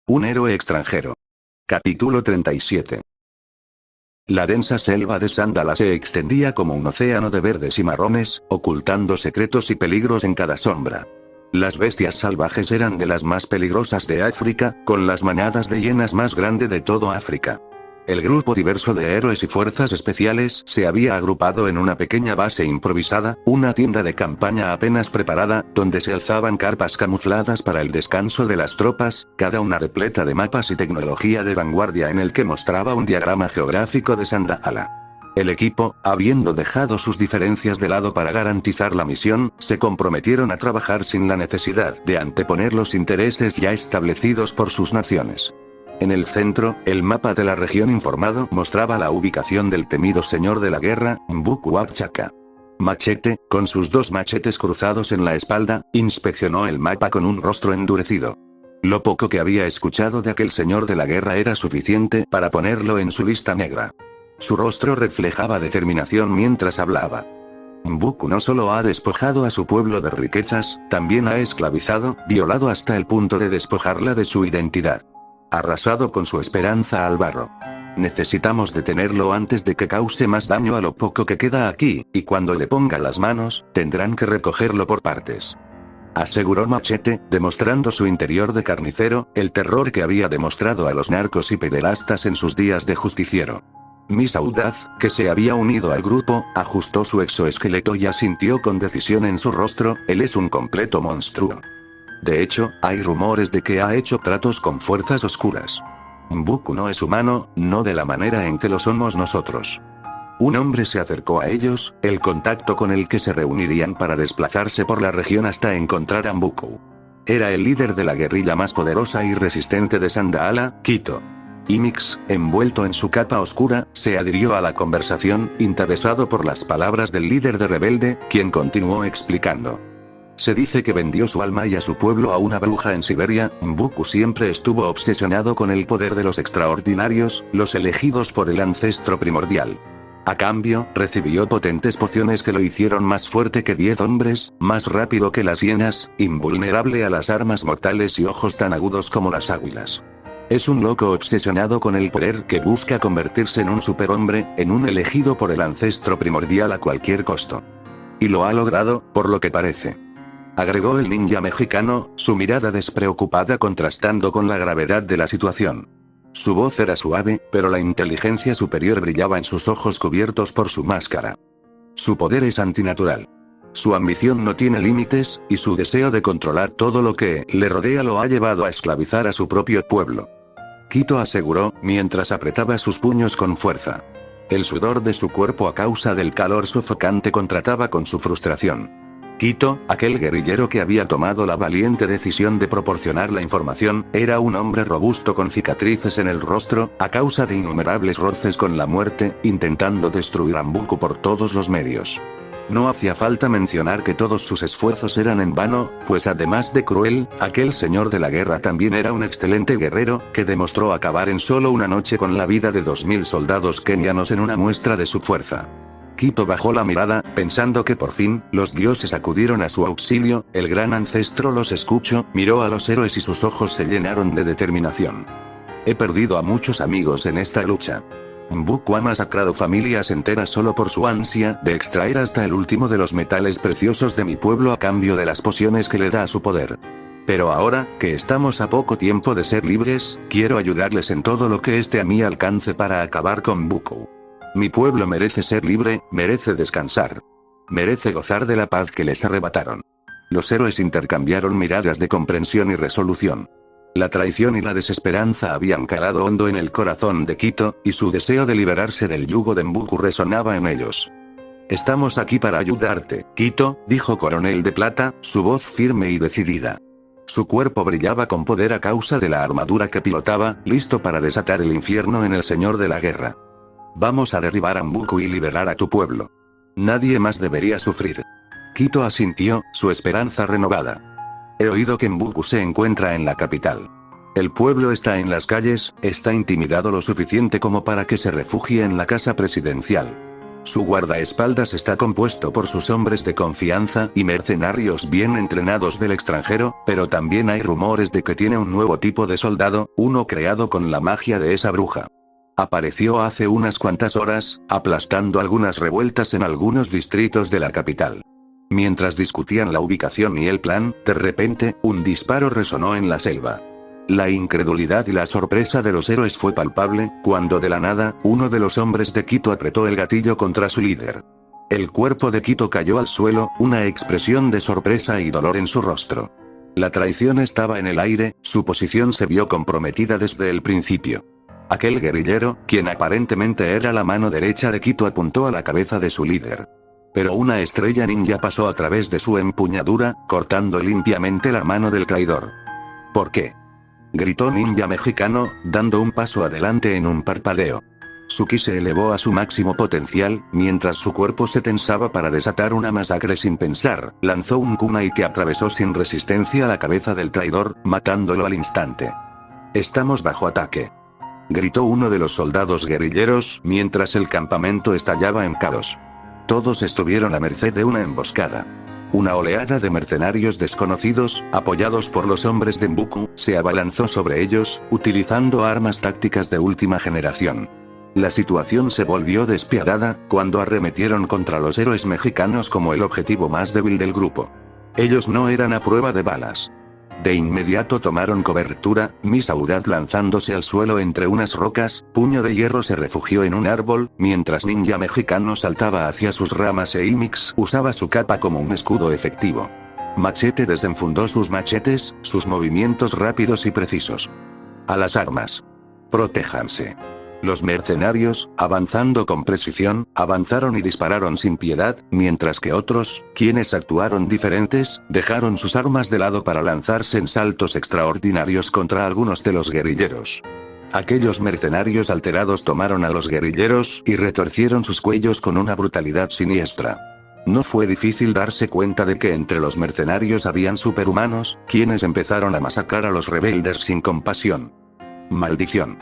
Un héroe extranjero. Capítulo 37. La densa selva de Sandala se extendía como un océano de verdes y marrones, ocultando secretos y peligros en cada sombra. Las bestias salvajes eran de las más peligrosas de África, con las manadas de hienas más grande de todo África. El grupo diverso de héroes y fuerzas especiales se había agrupado en una pequeña base improvisada, una tienda de campaña apenas preparada, donde se alzaban carpas camufladas para el descanso de las tropas, cada una repleta de mapas y tecnología de vanguardia en el que mostraba un diagrama geográfico de Sandala. El equipo, habiendo dejado sus diferencias de lado para garantizar la misión, se comprometieron a trabajar sin la necesidad de anteponer los intereses ya establecidos por sus naciones. En el centro, el mapa de la región informado mostraba la ubicación del temido señor de la guerra, Mbuku-Wapchaka. Machete, con sus dos machetes cruzados en la espalda, inspeccionó el mapa con un rostro endurecido. Lo poco que había escuchado de aquel señor de la guerra era suficiente para ponerlo en su lista negra. Su rostro reflejaba determinación mientras hablaba. Mbuku no solo ha despojado a su pueblo de riquezas, también ha esclavizado, violado hasta el punto de despojarla de su identidad. Arrasado con su esperanza al barro. Necesitamos detenerlo antes de que cause más daño a lo poco que queda aquí, y cuando le ponga las manos, tendrán que recogerlo por partes. Aseguró Machete, demostrando su interior de carnicero, el terror que había demostrado a los narcos y pederastas en sus días de justiciero. Miss Audaz, que se había unido al grupo, ajustó su exoesqueleto y asintió con decisión en su rostro, él es un completo monstruo. De hecho, hay rumores de que ha hecho tratos con fuerzas oscuras. Mbuku no es humano, no de la manera en que lo somos nosotros. Un hombre se acercó a ellos, el contacto con el que se reunirían para desplazarse por la región hasta encontrar a Mbuku. Era el líder de la guerrilla más poderosa y resistente de Sandala, Quito. Imix, envuelto en su capa oscura, se adhirió a la conversación, interesado por las palabras del líder de rebelde, quien continuó explicando. Se dice que vendió su alma y a su pueblo a una bruja en Siberia. Mbuku siempre estuvo obsesionado con el poder de los extraordinarios, los elegidos por el ancestro primordial. A cambio, recibió potentes pociones que lo hicieron más fuerte que 10 hombres, más rápido que las hienas, invulnerable a las armas mortales y ojos tan agudos como las águilas. Es un loco obsesionado con el poder que busca convertirse en un superhombre, en un elegido por el ancestro primordial a cualquier costo. Y lo ha logrado, por lo que parece. Agregó el ninja mexicano, su mirada despreocupada contrastando con la gravedad de la situación. Su voz era suave, pero la inteligencia superior brillaba en sus ojos cubiertos por su máscara. Su poder es antinatural. Su ambición no tiene límites, y su deseo de controlar todo lo que le rodea lo ha llevado a esclavizar a su propio pueblo. Quito aseguró, mientras apretaba sus puños con fuerza. El sudor de su cuerpo a causa del calor sofocante contrastaba con su frustración. Quito, aquel guerrillero que había tomado la valiente decisión de proporcionar la información, era un hombre robusto con cicatrices en el rostro, a causa de innumerables roces con la muerte, intentando destruir a Mbuku por todos los medios. No hacía falta mencionar que todos sus esfuerzos eran en vano, pues además de cruel, aquel señor de la guerra también era un excelente guerrero, que demostró acabar en solo una noche con la vida de 2000 soldados kenianos en una muestra de su fuerza. Quito bajó la mirada, pensando que por fin, los dioses acudieron a su auxilio, el gran ancestro los escuchó, miró a los héroes y sus ojos se llenaron de determinación. He perdido a muchos amigos en esta lucha. Mbuku ha masacrado familias enteras solo por su ansia de extraer hasta el último de los metales preciosos de mi pueblo a cambio de las pociones que le da su poder. Pero ahora, que estamos a poco tiempo de ser libres, quiero ayudarles en todo lo que esté a mi alcance para acabar con Mbuku. Mi pueblo merece ser libre, merece descansar. Merece gozar de la paz que les arrebataron. Los héroes intercambiaron miradas de comprensión y resolución. La traición y la desesperanza habían calado hondo en el corazón de Quito, y su deseo de liberarse del yugo de Mbuku resonaba en ellos. Estamos aquí para ayudarte, Quito, dijo Coronel de Plata, su voz firme y decidida. Su cuerpo brillaba con poder a causa de la armadura que pilotaba, listo para desatar el infierno en el señor de la guerra. Vamos a derribar a Mbuku y liberar a tu pueblo. Nadie más debería sufrir. Quito asintió, su esperanza renovada. He oído que Mbuku se encuentra en la capital. El pueblo está en las calles, está intimidado lo suficiente como para que se refugie en la casa presidencial. Su guardaespaldas está compuesto por sus hombres de confianza y mercenarios bien entrenados del extranjero, pero también hay rumores de que tiene un nuevo tipo de soldado, uno creado con la magia de esa bruja. Apareció hace unas cuantas horas, aplastando algunas revueltas en algunos distritos de la capital. Mientras discutían la ubicación y el plan, de repente, un disparo resonó en la selva. La incredulidad y la sorpresa de los héroes fue palpable, cuando de la nada, uno de los hombres de Quito apretó el gatillo contra su líder. El cuerpo de Quito cayó al suelo, una expresión de sorpresa y dolor en su rostro. La traición estaba en el aire, su posición se vio comprometida desde el principio. Aquel guerrillero, quien aparentemente era la mano derecha de Quito, apuntó a la cabeza de su líder. Pero una estrella ninja pasó a través de su empuñadura, cortando limpiamente la mano del traidor. ¿Por qué?, gritó Ninja Mexicano, dando un paso adelante en un parpadeo. Su ki se elevó a su máximo potencial, mientras su cuerpo se tensaba para desatar una masacre sin pensar, lanzó un kunai que atravesó sin resistencia la cabeza del traidor, matándolo al instante. «Estamos bajo ataque», gritó uno de los soldados guerrilleros, mientras el campamento estallaba en caos. Todos estuvieron a merced de una emboscada. Una oleada de mercenarios desconocidos, apoyados por los hombres de Mbuku, se abalanzó sobre ellos, utilizando armas tácticas de última generación. La situación se volvió despiadada, cuando arremetieron contra los héroes mexicanos como el objetivo más débil del grupo. Ellos no eran a prueba de balas. De inmediato tomaron cobertura, Miss Audaz lanzándose al suelo entre unas rocas, Puño de Hierro se refugió en un árbol, mientras Ninja Mexicano saltaba hacia sus ramas e Imix usaba su capa como un escudo efectivo. Machete desenfundó sus machetes, sus movimientos rápidos y precisos. A las armas. Protéjanse. Los mercenarios, avanzando con precisión, avanzaron y dispararon sin piedad, mientras que otros, quienes actuaron diferentes, dejaron sus armas de lado para lanzarse en saltos extraordinarios contra algunos de los guerrilleros. Aquellos mercenarios alterados tomaron a los guerrilleros y retorcieron sus cuellos con una brutalidad siniestra. No fue difícil darse cuenta de que entre los mercenarios habían superhumanos, quienes empezaron a masacrar a los rebeldes sin compasión. Maldición.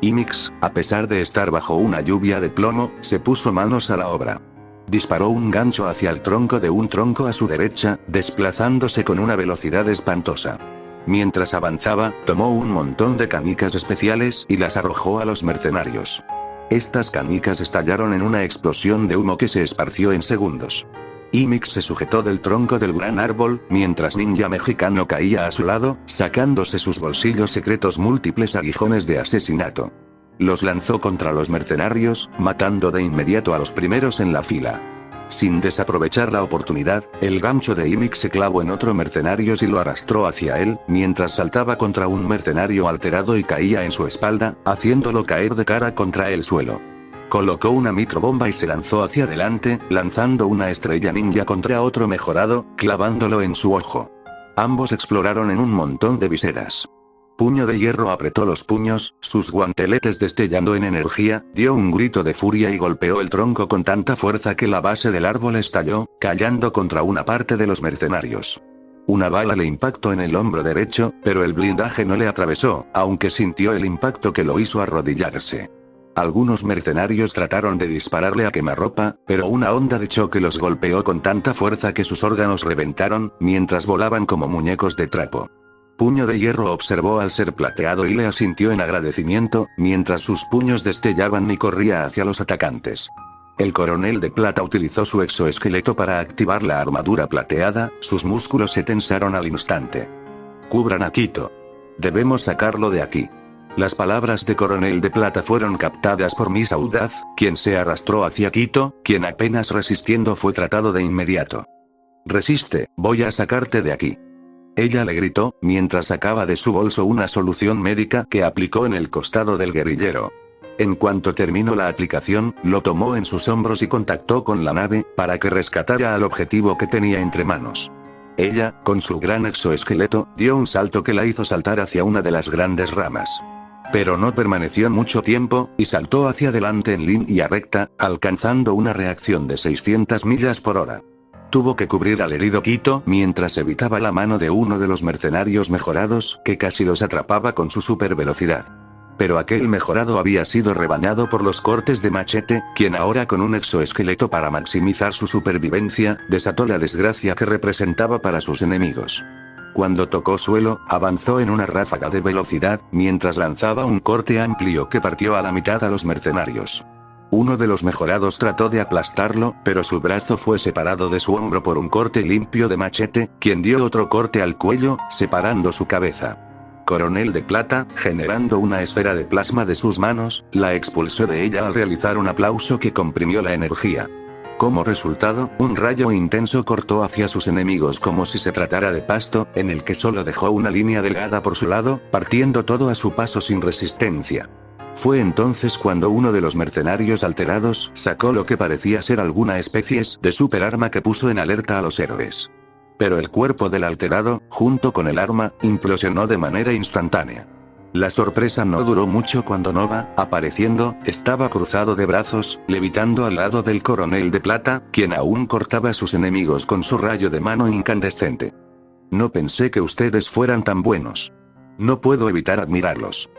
Imix, a pesar de estar bajo una lluvia de plomo, se puso manos a la obra. Disparó un gancho hacia el tronco de un tronco a su derecha, desplazándose con una velocidad espantosa. Mientras avanzaba, tomó un montón de canicas especiales y las arrojó a los mercenarios. Estas canicas estallaron en una explosión de humo que se esparció en segundos. Imix se sujetó del tronco del gran árbol, mientras Ninja Mexicano caía a su lado, sacándose sus bolsillos secretos múltiples aguijones de asesinato. Los lanzó contra los mercenarios, matando de inmediato a los primeros en la fila. Sin desaprovechar la oportunidad, el gancho de Imix se clavó en otro mercenario y lo arrastró hacia él, mientras saltaba contra un mercenario alterado y caía en su espalda, haciéndolo caer de cara contra el suelo. Colocó una microbomba y se lanzó hacia adelante, lanzando una estrella ninja contra otro mejorado, clavándolo en su ojo. Ambos exploraron en un montón de viseras. Puño de Hierro apretó los puños, sus guanteletes destellando en energía, dio un grito de furia y golpeó el tronco con tanta fuerza que la base del árbol estalló, cayendo contra una parte de los mercenarios. Una bala le impactó en el hombro derecho, pero el blindaje no le atravesó, aunque sintió el impacto que lo hizo arrodillarse. Algunos mercenarios trataron de dispararle a quemarropa, pero una onda de choque los golpeó con tanta fuerza que sus órganos reventaron, mientras volaban como muñecos de trapo. Puño de Hierro observó al ser plateado y le asintió en agradecimiento, mientras sus puños destellaban y corría hacia los atacantes. El coronel de plata utilizó su exoesqueleto para activar la armadura plateada, sus músculos se tensaron al instante. «Cubran a Quito. Debemos sacarlo de aquí». Las palabras de Coronel de Plata fueron captadas por Miss Audaz, quien se arrastró hacia Quito, quien apenas resistiendo fue tratado de inmediato. «Resiste, voy a sacarte de aquí». Ella le gritó, mientras sacaba de su bolso una solución médica que aplicó en el costado del guerrillero. En cuanto terminó la aplicación, lo tomó en sus hombros y contactó con la nave, para que rescatara al objetivo que tenía entre manos. Ella, con su gran exoesqueleto, dio un salto que la hizo saltar hacia una de las grandes ramas. Pero no permaneció mucho tiempo, y saltó hacia adelante en línea recta, alcanzando una reacción de 600 millas por hora. Tuvo que cubrir al herido Quito mientras evitaba la mano de uno de los mercenarios mejorados, que casi los atrapaba con su supervelocidad. pero aquel mejorado había sido rebañado por los cortes de Machete, quien ahora con un exoesqueleto para maximizar su supervivencia, desató la desgracia que representaba para sus enemigos. Cuando tocó suelo, avanzó en una ráfaga de velocidad, mientras lanzaba un corte amplio que partió a la mitad a los mercenarios. Uno de los mejorados trató de aplastarlo, pero su brazo fue separado de su hombro por un corte limpio de Machete, quien dio otro corte al cuello, separando su cabeza. Coronel de Plata, generando una esfera de plasma de sus manos, la expulsó de ella al realizar un aplauso que comprimió la energía. Como resultado, un rayo intenso cortó hacia sus enemigos como si se tratara de pasto, en el que solo dejó una línea delgada por su lado, partiendo todo a su paso sin resistencia. Fue entonces cuando uno de los mercenarios alterados sacó lo que parecía ser alguna especie de superarma que puso en alerta a los héroes. Pero el cuerpo del alterado, junto con el arma, implosionó de manera instantánea. La sorpresa no duró mucho cuando Nova, apareciendo, estaba cruzado de brazos, levitando al lado del coronel de Plata, quien aún cortaba a sus enemigos con su rayo de mano incandescente. No pensé que ustedes fueran tan buenos. No puedo evitar admirarlos.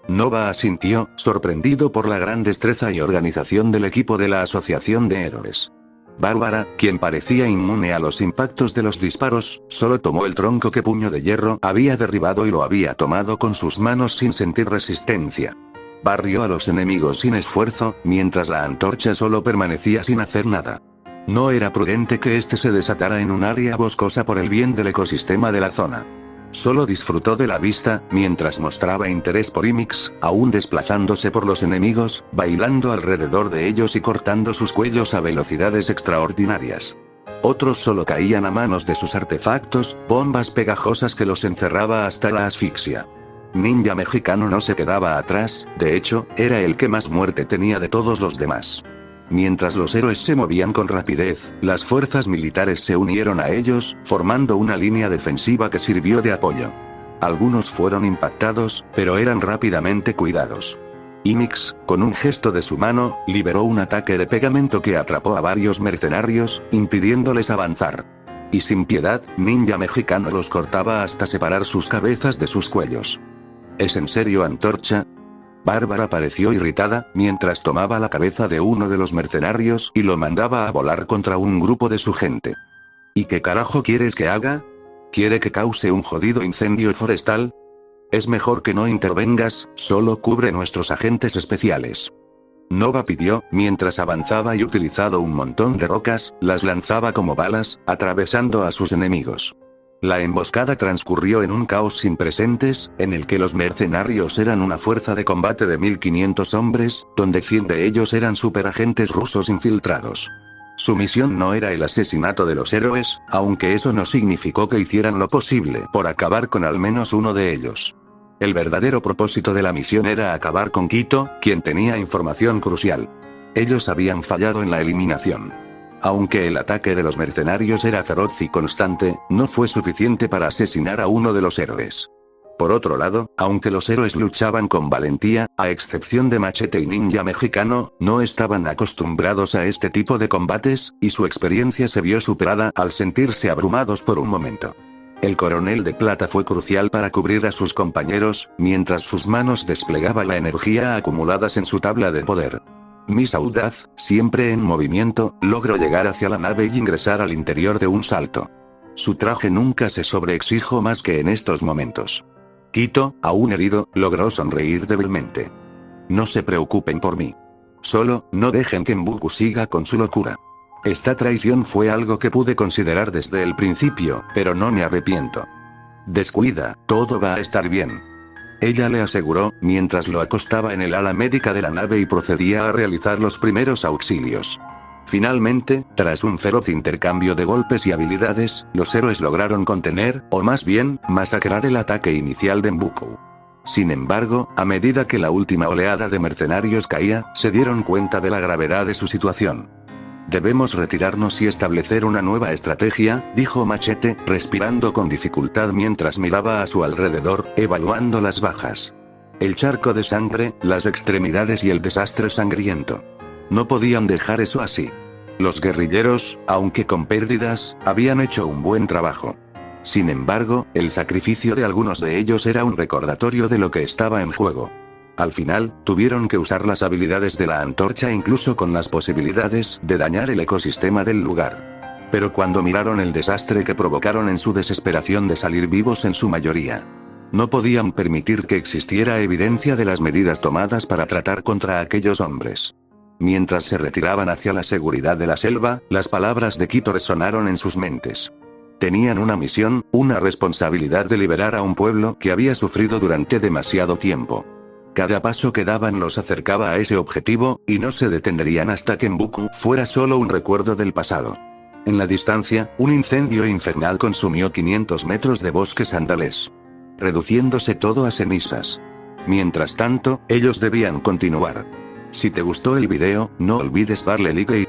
Nova asintió, sorprendido por la gran destreza y organización del equipo de la Asociación de Héroes. Bárbara, quien parecía inmune a los impactos de los disparos, solo tomó el tronco que Puño de Hierro había derribado y lo había tomado con sus manos sin sentir resistencia. Barrió a los enemigos sin esfuerzo, mientras la antorcha solo permanecía sin hacer nada. No era prudente que este se desatara en un área boscosa por el bien del ecosistema de la zona. Solo disfrutó de la vista, mientras mostraba interés por Imix, aún desplazándose por los enemigos, bailando alrededor de ellos y cortando sus cuellos a velocidades extraordinarias. Otros solo caían a manos de sus artefactos, bombas pegajosas que los encerraba hasta la asfixia. Ninja Mexicano no se quedaba atrás, de hecho, era el que más muerte tenía de todos los demás. Mientras los héroes se movían con rapidez, las fuerzas militares se unieron a ellos, formando una línea defensiva que sirvió de apoyo. Algunos fueron impactados, pero eran rápidamente cuidados. Imix, con un gesto de su mano, liberó un ataque de pegamento que atrapó a varios mercenarios, impidiéndoles avanzar. Y sin piedad, Ninja Mexicano los cortaba hasta separar sus cabezas de sus cuellos. ¿Es en serio, Antorcha? Bárbara pareció irritada, mientras tomaba la cabeza de uno de los mercenarios y lo mandaba a volar contra un grupo de su gente. ¿Y qué carajo quieres que haga? ¿Quiere que cause un jodido incendio forestal? Es mejor que no intervengas, solo cubre nuestros agentes especiales. Nova pidió, mientras avanzaba y utilizando un montón de rocas, las lanzaba como balas, atravesando a sus enemigos. La emboscada transcurrió en un caos sin precedentes, en el que los mercenarios eran una fuerza de combate de 1500 hombres, donde 100 de ellos eran superagentes rusos infiltrados. Su misión no era el asesinato de los héroes, aunque eso no significó que hicieran lo posible por acabar con al menos uno de ellos. El verdadero propósito de la misión era acabar con Quito, quien tenía información crucial. Ellos habían fallado en la eliminación. Aunque el ataque de los mercenarios era feroz y constante, no fue suficiente para asesinar a uno de los héroes. Por otro lado, aunque los héroes luchaban con valentía, a excepción de Machete y Ninja Mexicano, no estaban acostumbrados a este tipo de combates, y su experiencia se vio superada al sentirse abrumados por un momento. El coronel de Plata fue crucial para cubrir a sus compañeros, mientras sus manos desplegaban la energía acumuladas en su tabla de poder. Miss Audaz, siempre en movimiento, logró llegar hacia la nave y ingresar al interior de un salto. Su traje nunca se sobreexigió más que en estos momentos. Quito, aún herido, logró sonreír débilmente. No se preocupen por mí. Solo, no dejen que Mbuku siga con su locura. Esta traición fue algo que pude considerar desde el principio, pero no me arrepiento. Descuida, todo va a estar bien. Ella le aseguró, mientras lo acostaba en el ala médica de la nave y procedía a realizar los primeros auxilios. Finalmente, tras un feroz intercambio de golpes y habilidades, los héroes lograron contener, o más bien, masacrar el ataque inicial de Mbuku. Sin embargo, a medida que la última oleada de mercenarios caía, se dieron cuenta de la gravedad de su situación. Debemos retirarnos y establecer una nueva estrategia, dijo Machete, respirando con dificultad mientras miraba a su alrededor, evaluando las bajas. El charco de sangre, las extremidades y el desastre sangriento. No podían dejar eso así. Los guerrilleros, aunque con pérdidas, habían hecho un buen trabajo. Sin embargo, el sacrificio de algunos de ellos era un recordatorio de lo que estaba en juego. Al final, tuvieron que usar las habilidades de la antorcha incluso con las posibilidades de dañar el ecosistema del lugar. Pero cuando miraron el desastre que provocaron en su desesperación de salir vivos en su mayoría, no podían permitir que existiera evidencia de las medidas tomadas para tratar contra aquellos hombres. Mientras se retiraban hacia la seguridad de la selva, las palabras de Quito resonaron en sus mentes. Tenían una misión, una responsabilidad de liberar a un pueblo que había sufrido durante demasiado tiempo. Cada paso que daban los acercaba a ese objetivo, y no se detendrían hasta que Mbuku fuera solo un recuerdo del pasado. En la distancia, un incendio infernal consumió 500 metros de bosque sandalés, reduciéndose todo a cenizas. Mientras tanto, ellos debían continuar. Si te gustó el video, no olvides darle like y